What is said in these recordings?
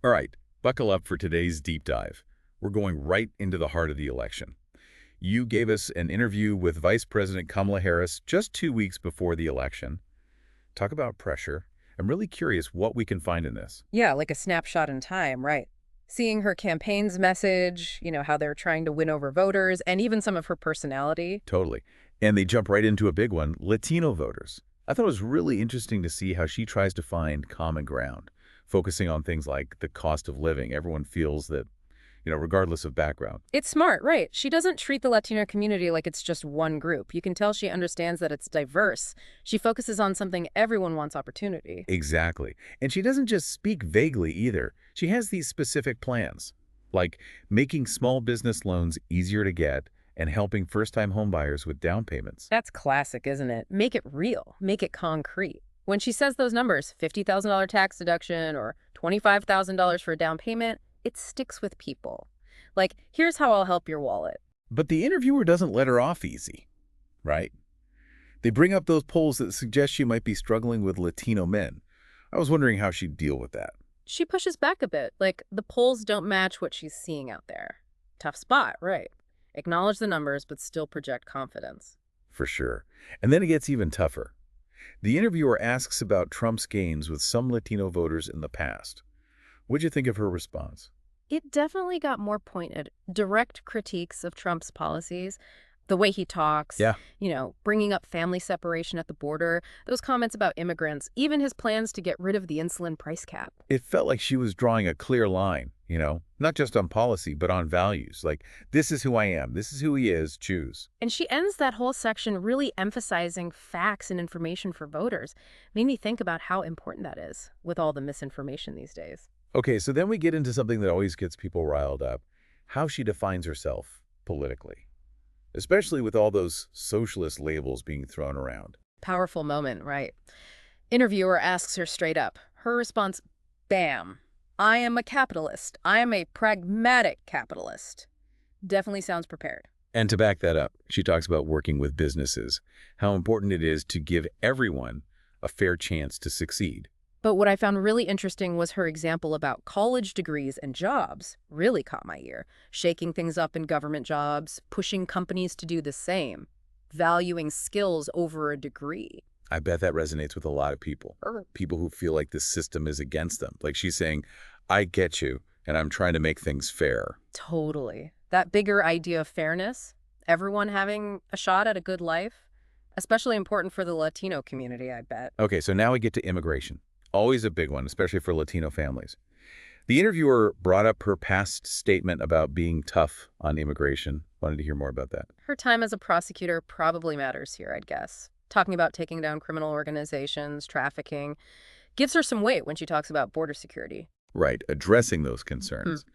All right, buckle up for today's deep dive. We're going right into the heart of the election. You gave us an interview with Vice President Kamala Harris just 2 weeks before the election. Talk about pressure. I'm really curious what we can find in this. Yeah, like a snapshot in time, right. Seeing her campaign's message, how they're trying to win over voters, and even some of her personality. Totally. And they jump right into a big one, Latino voters. I thought it was really interesting to see how she tries to find common ground, focusing on things like the cost of living. Everyone feels that, regardless of background. It's smart, right? She doesn't treat the Latino community like it's just one group. You can tell she understands that it's diverse. She focuses on something everyone wants opportunity. Exactly. And she doesn't just speak vaguely either. She has these specific plans, like making small business loans easier to get and helping first-time homebuyers with down payments. That's classic, isn't it? Make it real. Make it concrete. When she says those numbers, $50,000 tax deduction or $25,000 for a down payment, it sticks with people. Like, here's how I'll help your wallet. But the interviewer doesn't let her off easy, right? They bring up those polls that suggest she might be struggling with Latino men. I was wondering how she'd deal with that. She pushes back a bit, like the polls don't match what she's seeing out there. Tough spot, right? Acknowledge the numbers, but still project confidence. For sure. And then it gets even tougher. The interviewer asks about Trump's gains with some Latino voters in the past. What'd you think of her response? It definitely got more pointed. Direct critiques of Trump's policies, the way he talks, Yeah. Bringing up family separation at the border, those comments about immigrants, even his plans to get rid of the insulin price cap. It felt like she was drawing a clear line, not just on policy, but on values. Like, this is who I am. This is who he is. Choose. And she ends that whole section really emphasizing facts and information for voters. Made me think about how important that is with all the misinformation these days. Okay, so then we get into something that always gets people riled up, how she defines herself politically, especially with all those socialist labels being thrown around. Powerful moment, right? Interviewer asks her straight up. Her response, bam. I am a capitalist. I am a pragmatic capitalist. Definitely sounds prepared. And to back that up, she talks about working with businesses, how important it is to give everyone a fair chance to succeed. But what I found really interesting was her example about college degrees and jobs. Really caught my ear. Shaking things up in government jobs, pushing companies to do the same, valuing skills over a degree. I bet that resonates with a lot of people. People who feel like the system is against them. Like she's saying, I get you, and I'm trying to make things fair. Totally. That bigger idea of fairness, everyone having a shot at a good life, especially important for the Latino community, I bet. Okay, so now we get to immigration. Always a big one, especially for Latino families. The interviewer brought up her past statement about being tough on immigration. Wanted to hear more about that. Her time as a prosecutor probably matters here, I'd guess. Talking about taking down criminal organizations, trafficking, gives her some weight when she talks about border security. Right, addressing those concerns.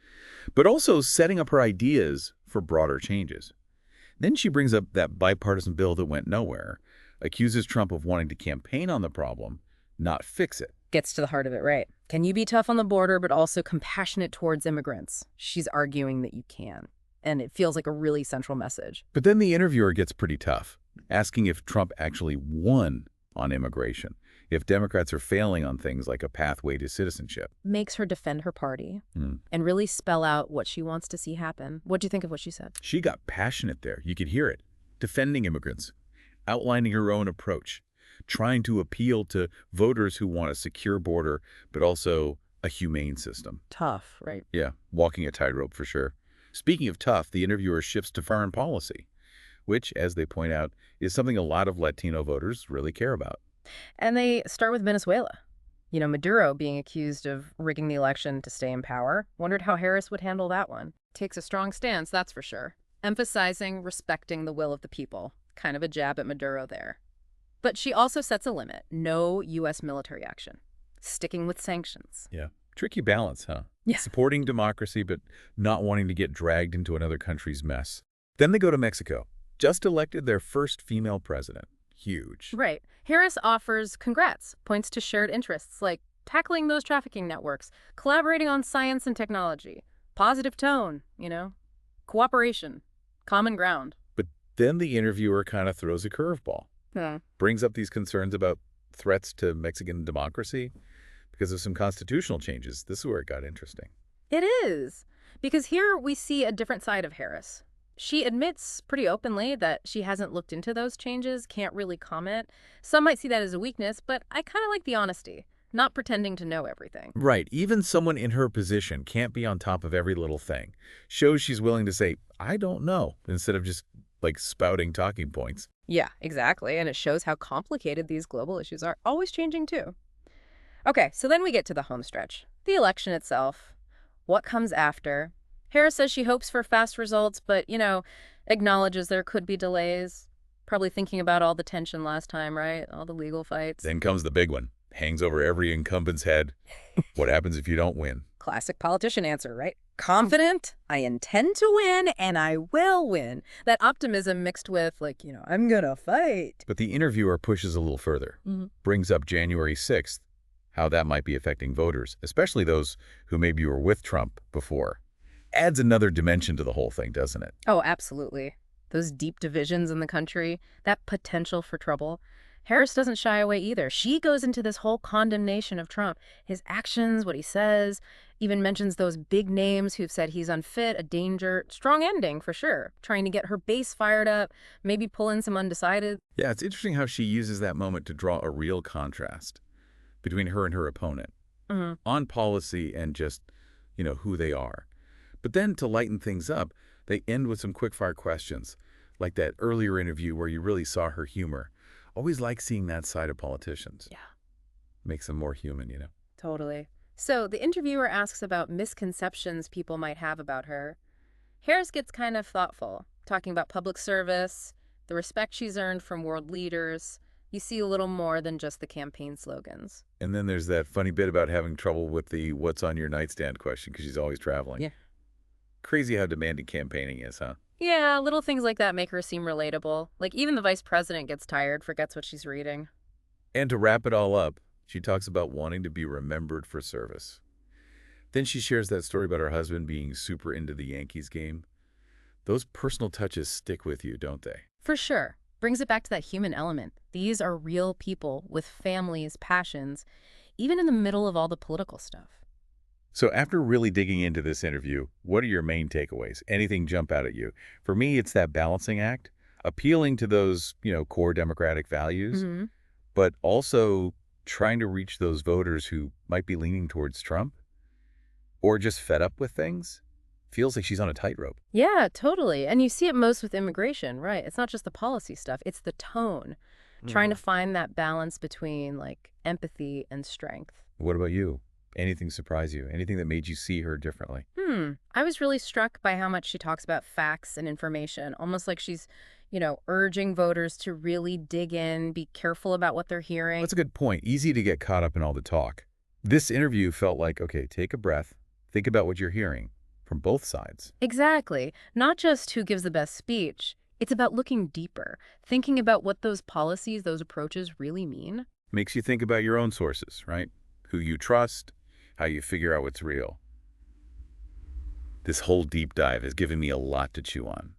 But also setting up her ideas for broader changes. Then she brings up that bipartisan bill that went nowhere, accuses Trump of wanting to campaign on the problem, not fix it. Gets to the heart of it, right? Can you be tough on the border but also compassionate towards immigrants? She's arguing that you can. And it feels like a really central message. But then the interviewer gets pretty tough, asking if Trump actually won on immigration, if Democrats are failing on things like a pathway to citizenship. Makes her defend her party and really spell out what she wants to see happen. What do you think of what she said? She got passionate there. You could hear it. Defending immigrants, outlining her own approach, trying to appeal to voters who want a secure border, but also a humane system. Tough, right? Yeah, walking a tightrope for sure. Speaking of tough, the interviewer shifts to foreign policy, which, as they point out, is something a lot of Latino voters really care about. And they start with Venezuela. Maduro being accused of rigging the election to stay in power. Wondered how Harris would handle that one. Takes a strong stance, that's for sure. Emphasizing respecting the will of the people. Kind of a jab at Maduro there. But she also sets a limit. No U.S. military action. Sticking with sanctions. Yeah. Tricky balance, huh? Yeah. Supporting democracy, but not wanting to get dragged into another country's mess. Then they go to Mexico. Just elected their first female president. Huge. Right. Harris offers congrats, points to shared interests like tackling those trafficking networks, collaborating on science and technology, positive tone, cooperation, common ground. But then the interviewer kind of throws a curveball. Brings up these concerns about threats to Mexican democracy, because of some constitutional changes. This is where it got interesting. It is. Because here we see a different side of Harris. She admits pretty openly that she hasn't looked into those changes, can't really comment. Some might see that as a weakness, but I kind of like the honesty, not pretending to know everything. Right. Even someone in her position can't be on top of every little thing. Shows she's willing to say, I don't know, instead of just, like, spouting talking points. Yeah, exactly. And it shows how complicated these global issues are, always changing too. Okay, so then we get to the home stretch. The election itself. What comes after? Harris says she hopes for fast results, but, acknowledges there could be delays. Probably thinking about all the tension last time, right? All the legal fights. Then comes the big one. Hangs over every incumbent's head. What happens if you don't win? Classic politician answer, right? Confident, I intend to win, and I will win. That optimism mixed with, I'm gonna fight. But the interviewer pushes a little further. Brings up January 6th, how that might be affecting voters, especially those who maybe were with Trump before. Adds another dimension to the whole thing, doesn't it? Oh, absolutely. Those deep divisions in the country, that potential for trouble. Harris doesn't shy away either. She goes into this whole condemnation of Trump, his actions, what he says, even mentions those big names who've said he's unfit, a danger. Strong ending, for sure. Trying to get her base fired up, maybe pull in some undecided. Yeah, it's interesting how she uses that moment to draw a real contrast between her and her opponent on policy and just, who they are. But then to lighten things up, they end with some quick-fire questions, like that earlier interview where you really saw her humor. Always like seeing that side of politicians. Yeah. Makes them more human, Totally. So the interviewer asks about misconceptions people might have about her. Harris gets kind of thoughtful, talking about public service, the respect she's earned from world leaders. You see a little more than just the campaign slogans. And then there's that funny bit about having trouble with the what's on your nightstand question because she's always traveling. Yeah. Crazy how demanding campaigning is, huh? Yeah, little things like that make her seem relatable. Like even the vice president gets tired, forgets what she's reading. And to wrap it all up, she talks about wanting to be remembered for service. Then she shares that story about her husband being super into the Yankees game. Those personal touches stick with you, don't they? For sure. Brings it back to that human element. These are real people with families, passions, even in the middle of all the political stuff. So after really digging into this interview, what are your main takeaways? Anything jump out at you? For me, it's that balancing act, appealing to those, core democratic values, but also trying to reach those voters who might be leaning towards Trump or just fed up with things. Feels like she's on a tightrope. Yeah, totally. And you see it most with immigration, right? It's not just the policy stuff, it's the tone. Trying to find that balance between empathy and strength. What about you? Anything surprise you? Anything that made you see her differently? I was really struck by how much she talks about facts and information, almost like she's, urging voters to really dig in, be careful about what they're hearing. That's a good point. Easy to get caught up in all the talk. This interview felt like, okay, take a breath, think about what you're hearing from both sides. Exactly. Not just who gives the best speech. It's about looking deeper, thinking about what those policies, those approaches really mean. Makes you think about your own sources, right? Who you trust, how you figure out what's real. This whole deep dive has given me a lot to chew on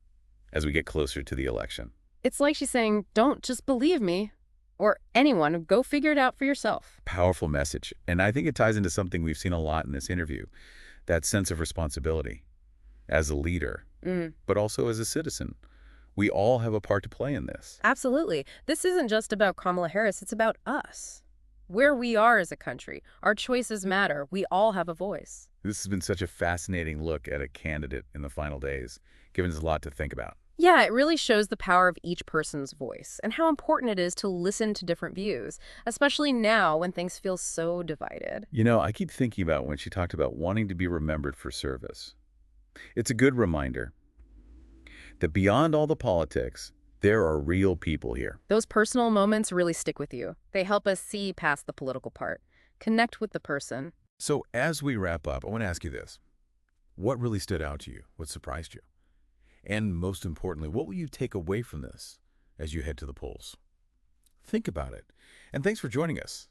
as we get closer to the election. It's like she's saying, don't just believe me or anyone, go figure it out for yourself. Powerful message. And I think it ties into something we've seen a lot in this interview, that sense of responsibility as a leader, but also as a citizen. We all have a part to play in this. Absolutely. This isn't just about Kamala Harris, it's about us. Where we are as a country. Our choices matter. We all have a voice. This has been such a fascinating look at a candidate in the final days, giving us a lot to think about. Yeah, it really shows the power of each person's voice and how important it is to listen to different views, especially now when things feel so divided. I keep thinking about when she talked about wanting to be remembered for service. It's a good reminder that beyond all the politics, there are real people here. Those personal moments really stick with you. They help us see past the political part, connect with the person. So as we wrap up, I want to ask you this. What really stood out to you? What surprised you? And most importantly, what will you take away from this as you head to the polls? Think about it. And thanks for joining us.